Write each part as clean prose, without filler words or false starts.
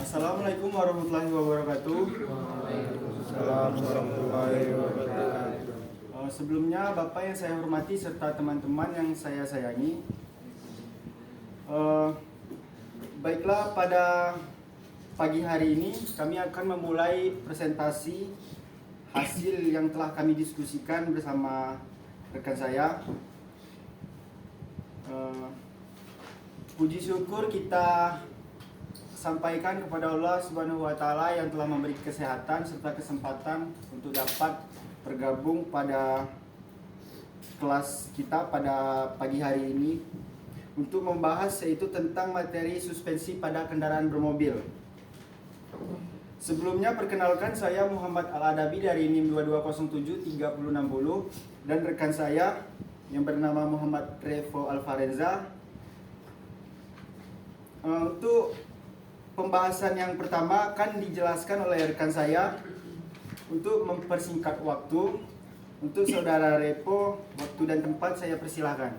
Assalamualaikum warahmatullahi wabarakatuh. Waalaikumsalam warahmatullahi wabarakatuh. Sebelumnya Bapak yang saya hormati serta teman-teman yang saya sayangi, baiklah, pada pagi hari ini kami akan memulai presentasi hasil yang telah kami diskusikan bersama rekan saya. Puji syukur kita sampaikan kepada Allah Subhanahu wa Ta'ala yang telah memberi kesehatan serta kesempatan untuk dapat bergabung pada kelas kita pada pagi hari ini untuk membahas yaitu tentang materi suspensi pada kendaraan bermobil. Sebelumnya perkenalkan, saya Muhammad Al-Adabi dari NIM 22073060 dan rekan saya yang bernama Muhammad Revo Alvarenza. Untuk pembahasan yang pertama akan dijelaskan oleh rekan saya. Untuk mempersingkat waktu, untuk saudara Repo, waktu dan tempat saya persilahkan.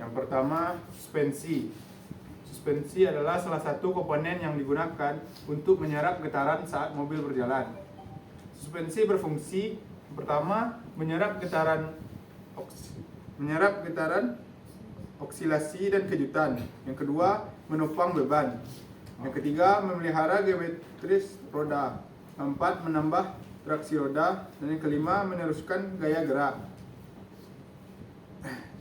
Yang pertama, suspensi. Suspensi adalah salah satu komponen yang digunakan untuk menyerap getaran saat mobil berjalan. Suspensi berfungsi pertama menyerap getaran oksilasi dan kejutan. Yang kedua, menopang beban. Yang ketiga, memelihara geometris roda. Yang keempat, menambah traksi roda. Dan yang kelima, meneruskan gaya gerak.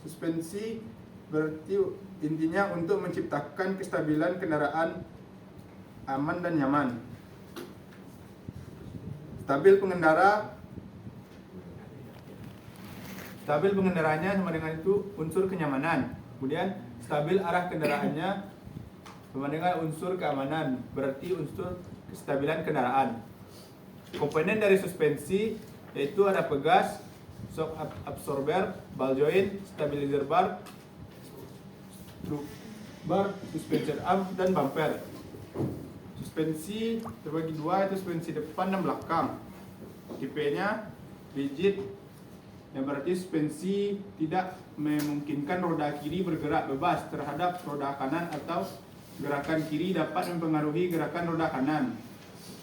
Suspensi berarti intinya untuk menciptakan kestabilan kendaraan aman dan nyaman. Stabil pengendaranya sama dengan itu unsur kenyamanan. Kemudian stabil arah kendaraannya sama dengan unsur keamanan, berarti unsur kestabilan kendaraan. Komponen dari suspensi yaitu ada pegas, shock absorber, ball joint, stabilizer bar, suspension arm, dan bumper. Suspensi terbagi dua, itu suspensi depan dan belakang. Tipenya rigid, yang berarti suspensi tidak memungkinkan roda kiri bergerak bebas terhadap roda kanan atau gerakan kiri dapat mempengaruhi gerakan roda kanan.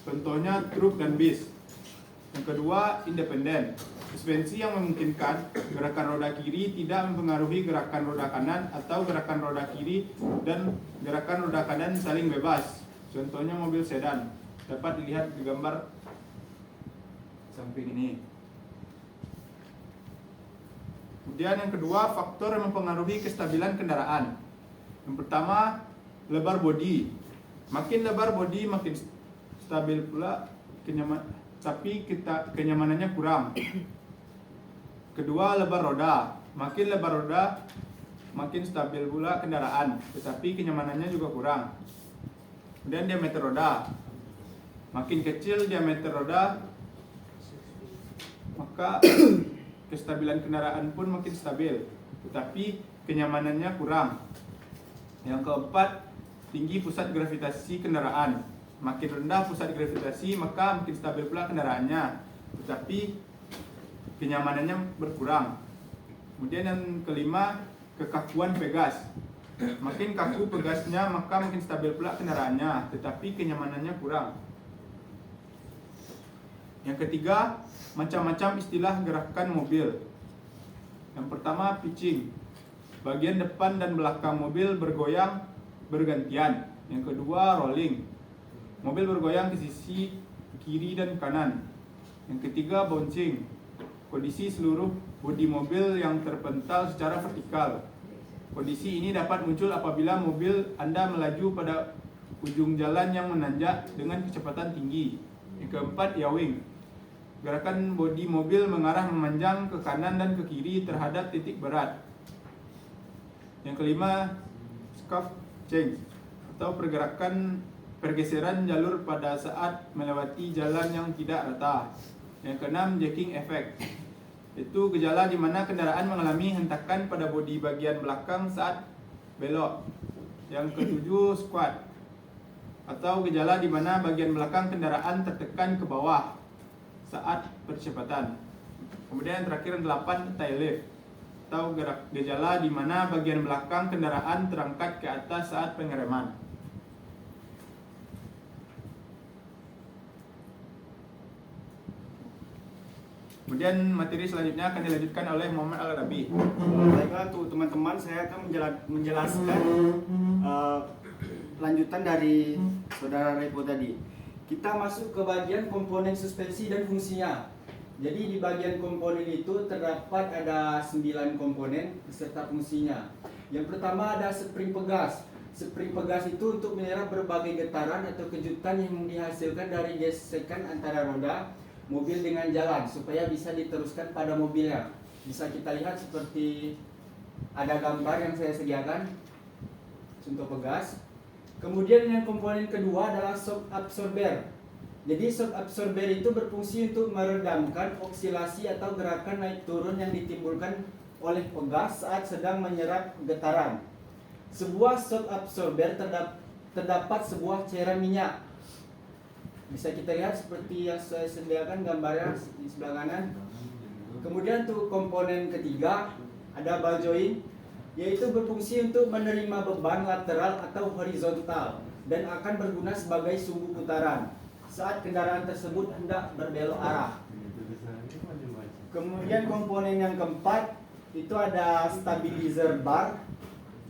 Contohnya truk dan bis. Yang kedua, independen. Suspensi yang memungkinkan gerakan roda kiri tidak mempengaruhi gerakan roda kanan atau gerakan roda kiri dan gerakan roda kanan saling bebas. Contohnya mobil sedan. Dapat dilihat di gambar samping ini. Kemudian yang kedua, faktor yang mempengaruhi kestabilan kendaraan. Yang pertama, lebar bodi. Makin lebar bodi makin stabil pula tapi kenyamanannya kurang. Kedua, lebar roda. Makin lebar roda makin stabil pula kendaraan, tetapi kenyamanannya juga kurang. Kemudian diameter roda. Makin kecil diameter roda, maka kestabilan kendaraan pun makin stabil, tetapi kenyamanannya kurang. Yang keempat, tinggi pusat gravitasi kendaraan. Makin rendah pusat gravitasi, maka makin stabil pula kendaraannya, tetapi kenyamanannya berkurang. Kemudian yang kelima, kekakuan pegas. Makin kaku pegasnya, maka makin stabil pula kendaraannya, tetapi kenyamanannya kurang. Yang ketiga, macam-macam istilah gerakan mobil. Yang pertama, pitching. Bagian depan dan belakang mobil bergoyang bergantian. Yang kedua, rolling. Mobil bergoyang ke sisi kiri dan kanan. Yang ketiga, bouncing. Kondisi seluruh bodi mobil yang terpental secara vertikal. Kondisi ini dapat muncul apabila mobil Anda melaju pada ujung jalan yang menanjak dengan kecepatan tinggi. Yang keempat, yawing. Gerakan bodi mobil mengarah memanjang ke kanan dan ke kiri terhadap titik berat. Yang kelima, scuff change atau pergeseran jalur pada saat melewati jalan yang tidak rata. Yang keenam, jacking effect. Itu gejala di mana kendaraan mengalami hentakan pada bodi bagian belakang saat belok. Yang ketujuh, squat atau gejala di mana bagian belakang kendaraan tertekan ke bawah saat percepatan. Kemudian yang terakhir, yang 8, tail lift. atau gejala di mana bagian belakang kendaraan terangkat ke atas saat pengereman. Kemudian materi selanjutnya akan dilanjutkan oleh Muhammad Al-Arabi. Baiklah tuh teman-teman, saya akan menjelaskan lanjutan dari saudara Repo tadi. Kita masuk ke bagian komponen suspensi dan fungsinya. Jadi di bagian komponen itu terdapat ada 9 komponen beserta fungsinya. Yang pertama ada spring pegas. Spring pegas itu untuk menyerap berbagai getaran atau kejutan yang dihasilkan dari gesekan antara roda mobil dengan jalan supaya bisa diteruskan pada mobilnya. Bisa kita lihat seperti ada gambar yang saya sediakan contoh pegas. Kemudian yang komponen kedua adalah shock absorber. Jadi shock absorber itu berfungsi untuk meredamkan oksilasi atau gerakan naik turun yang ditimbulkan oleh pegas saat sedang menyerap getaran. Sebuah shock absorber terdapat sebuah cairan minyak. Bisa kita lihat seperti yang saya sediakan gambarnya di sebelah kanan. Kemudian untuk komponen ketiga ada ball joint, yaitu berfungsi untuk menerima beban lateral atau horizontal dan akan berguna sebagai sumbu putaran saat kendaraan tersebut hendak berbelok arah. Kemudian komponen yang keempat itu ada stabilizer bar,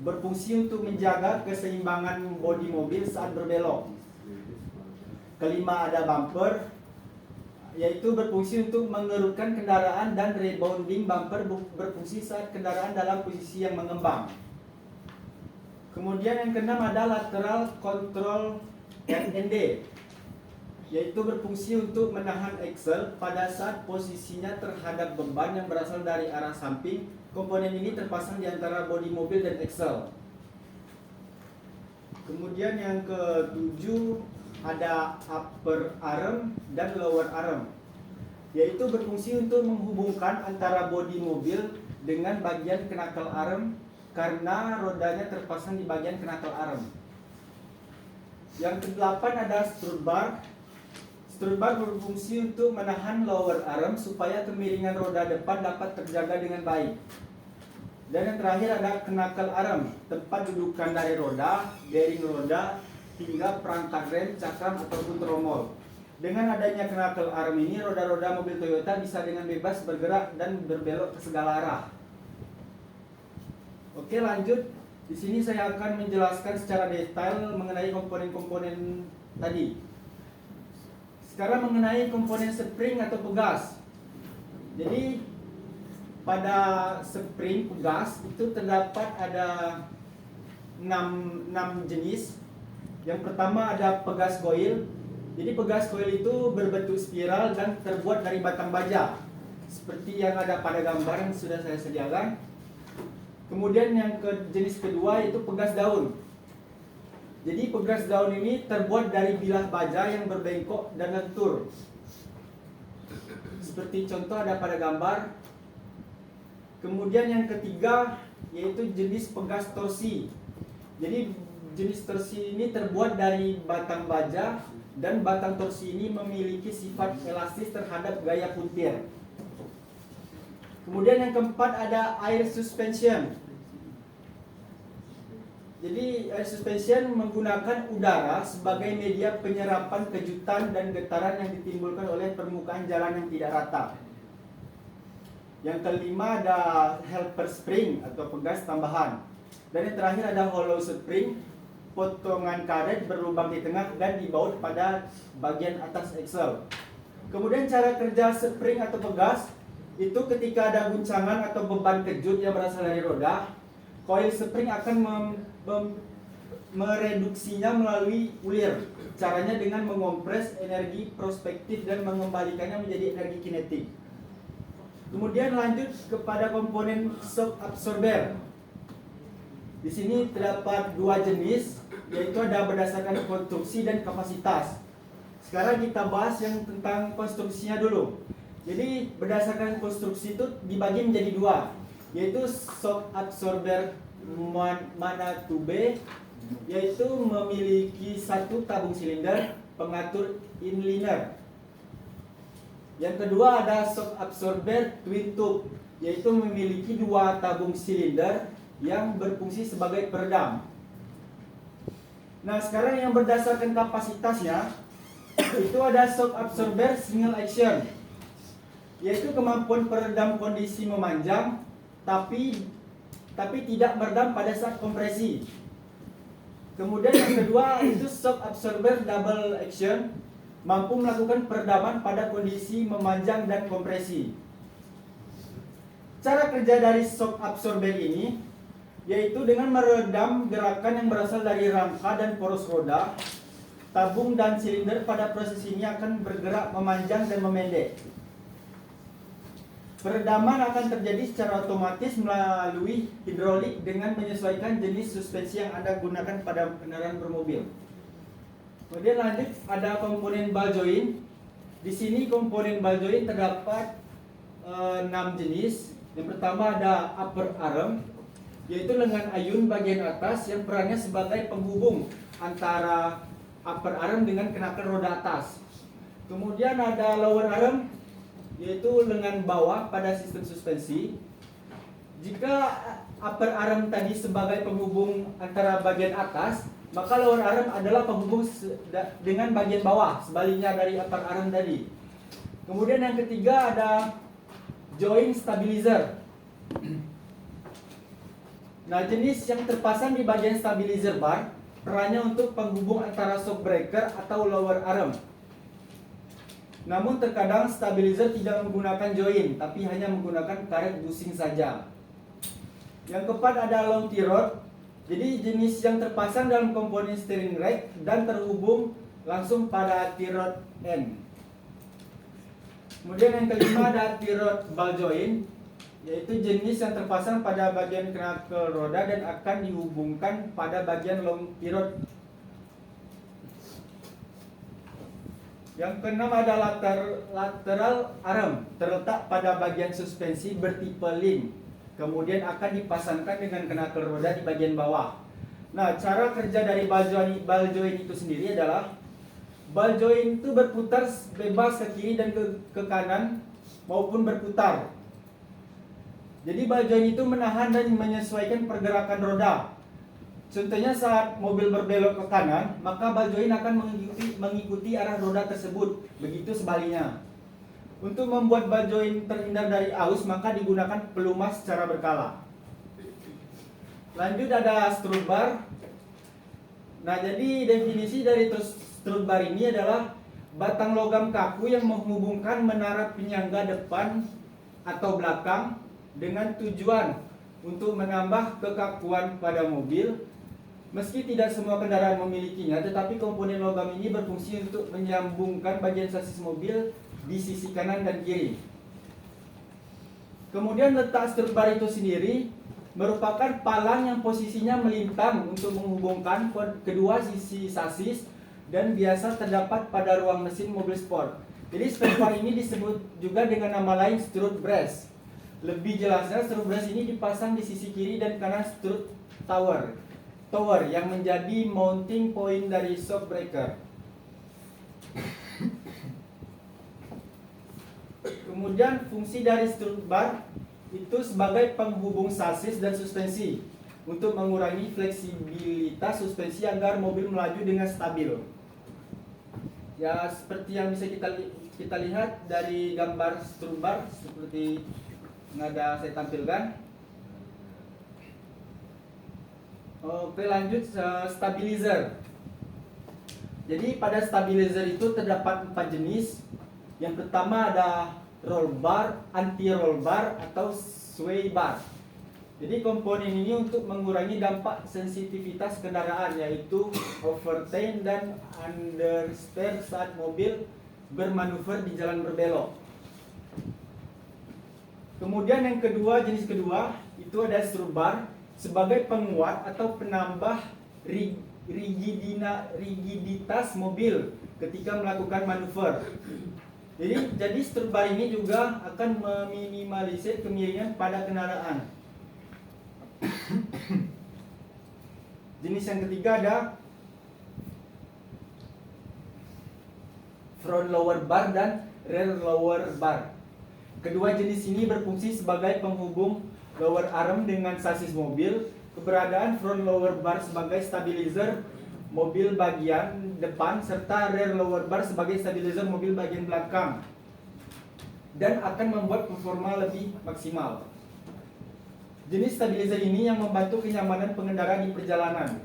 berfungsi untuk menjaga keseimbangan bodi mobil saat berbelok. Kelima ada bumper, yaitu berfungsi untuk mengerutkan kendaraan, dan rebounding bumper berfungsi saat kendaraan dalam posisi yang mengembang. Kemudian yang keenam ada lateral control LND, yaitu berfungsi untuk menahan axle pada saat posisinya terhadap beban yang berasal dari arah samping. Komponen ini terpasang di antara bodi mobil dan axle. Kemudian yang ketujuh ada upper arm dan lower arm, yaitu berfungsi untuk menghubungkan antara bodi mobil dengan bagian knuckle arm karena rodanya terpasang di bagian knuckle arm. Yang kedelapan ada strut bar. Strut bar berfungsi untuk menahan lower arm supaya kemiringan roda depan dapat terjaga dengan baik. Dan yang terakhir ada knuckle arm, tempat dudukan dari roda, bearing roda, hingga perangkat rem, cakram ataupun tromol. Dengan adanya knuckle arm ini, roda-roda mobil Toyota bisa dengan bebas bergerak dan berbelok ke segala arah. Oke, lanjut. Di sini saya akan menjelaskan secara detail mengenai komponen-komponen tadi. Sekarang mengenai komponen spring atau pegas. Jadi pada spring pegas itu terdapat ada 6 jenis. Yang pertama ada pegas coil. Jadi pegas coil itu berbentuk spiral dan terbuat dari batang baja, seperti yang ada pada gambar yang sudah saya sediakan. Kemudian yang jenis kedua itu pegas daun. Jadi pegas daun ini terbuat dari bilah baja yang berbengkok dan lentur, seperti contoh ada pada gambar. Kemudian yang ketiga yaitu jenis pegas torsi. Jadi jenis torsi ini terbuat dari batang baja, dan batang torsi ini memiliki sifat elastis terhadap gaya puntir. Kemudian yang keempat ada air suspension. Jadi air suspension menggunakan udara sebagai media penyerapan kejutan dan getaran yang ditimbulkan oleh permukaan jalan yang tidak rata. Yang kelima ada helper spring atau pegas tambahan. Dan yang terakhir ada hollow spring, potongan karet berlubang di tengah dan dibaut pada bagian atas axle. Kemudian cara kerja spring atau pegas itu ketika ada guncangan atau beban kejut yang berasal dari roda, coil spring akan mereduksinya melalui ulir. Caranya dengan mengompres energi prospektif dan mengembalikannya menjadi energi kinetik. Kemudian lanjut kepada komponen shock absorber. Di sini terdapat 2 jenis, yaitu ada berdasarkan konstruksi dan kapasitas. Sekarang kita bahas yang tentang konstruksinya dulu. Jadi berdasarkan konstruksi itu dibagi menjadi 2, yaitu shock absorber mana 2B, yaitu memiliki 1 tabung silinder pengatur inliner. Yang kedua ada shock absorber twin tube. yaitu memiliki dua tabung silinder yang berfungsi sebagai peredam. Nah, sekarang yang berdasarkan kapasitasnya itu ada shock absorber single action, yaitu kemampuan peredam kondisi memanjang tapi tidak meredam pada saat kompresi. Kemudian yang kedua itu shock absorber double action, mampu melakukan peredaman pada kondisi memanjang dan kompresi. Cara kerja dari shock absorber ini yaitu dengan meredam gerakan yang berasal dari rangka dan poros roda, tabung dan silinder. Pada proses ini akan bergerak memanjang dan memendek. Peredaman akan terjadi secara otomatis melalui hidrolik dengan menyesuaikan jenis suspensi yang Anda gunakan pada kendaraan bermobil. Kemudian lanjut ada komponen ball joint. Di sini komponen ball joint terdapat 6 jenis. Yang pertama ada upper arm, yaitu lengan ayun bagian atas yang perannya sebagai penghubung antara upper arm dengan kenakan roda atas. Kemudian ada lower arm, yaitu lengan bawah pada sistem suspensi. Jika upper arm tadi sebagai penghubung antara bagian atas, maka lower arm adalah penghubung dengan bagian bawah, sebaliknya dari upper arm tadi. Kemudian yang ketiga ada joint stabilizer. Nah, jenis yang terpasang di bagian stabilizer bar perannya untuk penghubung antara shock breaker atau lower arm. Namun terkadang stabilizer tidak menggunakan joint, tapi hanya menggunakan karet bushing saja. Yang keempat ada long T-rod. Jadi jenis yang terpasang dalam komponen steering rack dan terhubung langsung pada T-rod end. Kemudian yang kelima ada T-rod ball joint, yaitu jenis yang terpasang pada bagian knuckle roda dan akan dihubungkan pada bagian long T-rod. Yang keenam ada lateral arm, terletak pada bagian suspensi bertipe link, kemudian akan dipasangkan dengan knuckle roda di bagian bawah. Nah, cara kerja dari ball joint itu sendiri adalah ball joint itu berputar bebas ke kiri dan ke kanan maupun berputar. Jadi ball joint itu menahan dan menyesuaikan pergerakan roda. Contohnya saat mobil berbelok ke kanan, maka ball joint akan mengikuti arah roda tersebut. Begitu sebaliknya. Untuk membuat ball joint terhindar dari aus, maka digunakan pelumas secara berkala. Lanjut ada strut bar. Nah, jadi definisi dari strut bar ini adalah batang logam kaku yang menghubungkan menara penyangga depan atau belakang dengan tujuan untuk menambah kekakuan pada mobil. Meski tidak semua kendaraan memilikinya, tetapi komponen logam ini berfungsi untuk menyambungkan bagian sasis mobil di sisi kanan dan kiri. Kemudian letak strut bar itu sendiri merupakan palang yang posisinya melintang untuk menghubungkan kedua sisi sasis dan biasa terdapat pada ruang mesin mobil sport. Jadi strut bar ini disebut juga dengan nama lain strut brace. Lebih jelasnya, strut brace ini dipasang di sisi kiri dan kanan strut tower yang menjadi mounting point dari shock breaker. Kemudian fungsi dari strut bar itu sebagai penghubung sasis dan suspensi untuk mengurangi fleksibilitas suspensi agar mobil melaju dengan stabil. Ya, seperti yang bisa kita lihat dari gambar strut bar seperti yang ada saya tampilkan. Oke, lanjut stabilizer. Jadi pada stabilizer itu terdapat 4 jenis. Yang pertama ada roll bar, anti roll bar atau sway bar. Jadi komponen ini untuk mengurangi dampak sensitivitas kendaraan, yaitu overturn dan understeer saat mobil bermanuver di jalan berbelok. Kemudian yang kedua, jenis kedua itu ada strut bar sebagai penguat atau penambah rigiditas mobil ketika melakukan manuver. Jadi strut bar ini juga akan meminimalisir kemiringan pada kendaraan. Jenis yang ketiga ada front lower bar dan rear lower bar. Kedua jenis ini berfungsi sebagai penghubung lower arm dengan sasis mobil. Keberadaan front lower bar sebagai stabilizer mobil bagian depan serta rear lower bar sebagai stabilizer mobil bagian belakang, dan akan membuat performa lebih maksimal. Jenis stabilizer ini yang membantu kenyamanan pengendara di perjalanan.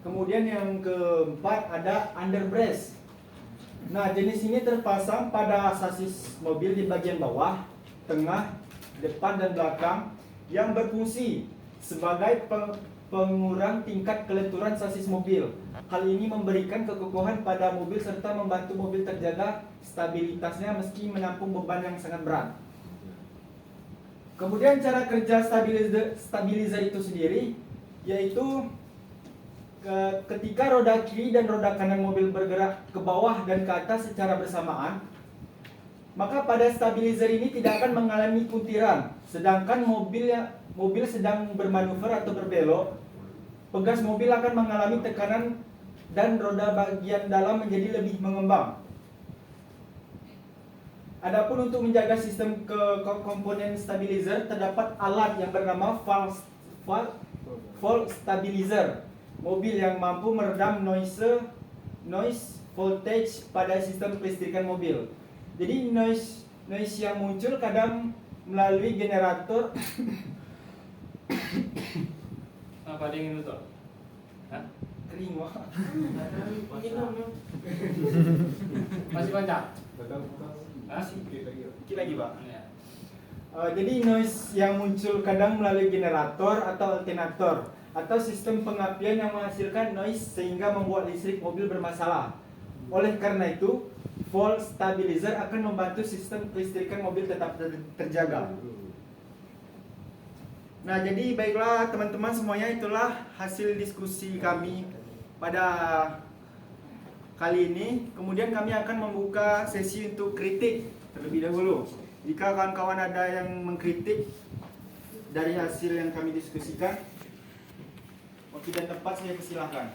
Kemudian yang keempat ada underbrace. Nah, jenis ini terpasang pada sasis mobil di bagian bawah, tengah, depan dan belakang yang berfungsi sebagai pengurang tingkat kelenturan sasis mobil. Hal ini memberikan kekokohan pada mobil serta membantu mobil terjaga stabilitasnya meski menampung beban yang sangat berat. Kemudian cara kerja stabilizer itu sendiri yaitu ketika roda kiri dan roda kanan mobil bergerak ke bawah dan ke atas secara bersamaan, maka pada stabilizer ini tidak akan mengalami puntiran. Sedangkan mobil sedang bermanuver atau berbelok, pegas mobil akan mengalami tekanan dan roda bagian dalam menjadi lebih mengembang. Adapun untuk menjaga sistem komponen stabilizer, terdapat alat yang bernama fault stabilizer mobil yang mampu meredam noise voltage pada sistem kelistrikan mobil. Jadi noise yang muncul kadang melalui generator. Apa dingin itu? Hah? Kering wah. Masih panjang? Sedikit lagi Pak. Ya. Jadi noise yang muncul kadang melalui generator atau alternator atau sistem pengapian yang menghasilkan noise sehingga membuat listrik mobil bermasalah. Oleh karena itu, fault stabilizer akan membantu sistem kelistrikan mobil tetap terjaga. Nah, jadi baiklah teman-teman semuanya, itulah hasil diskusi kami pada kali ini. Kemudian kami akan membuka sesi untuk kritik terlebih dahulu. Jika kawan-kawan ada yang mengkritik dari hasil yang kami diskusikan, waktu dan tempat saya persilahkan.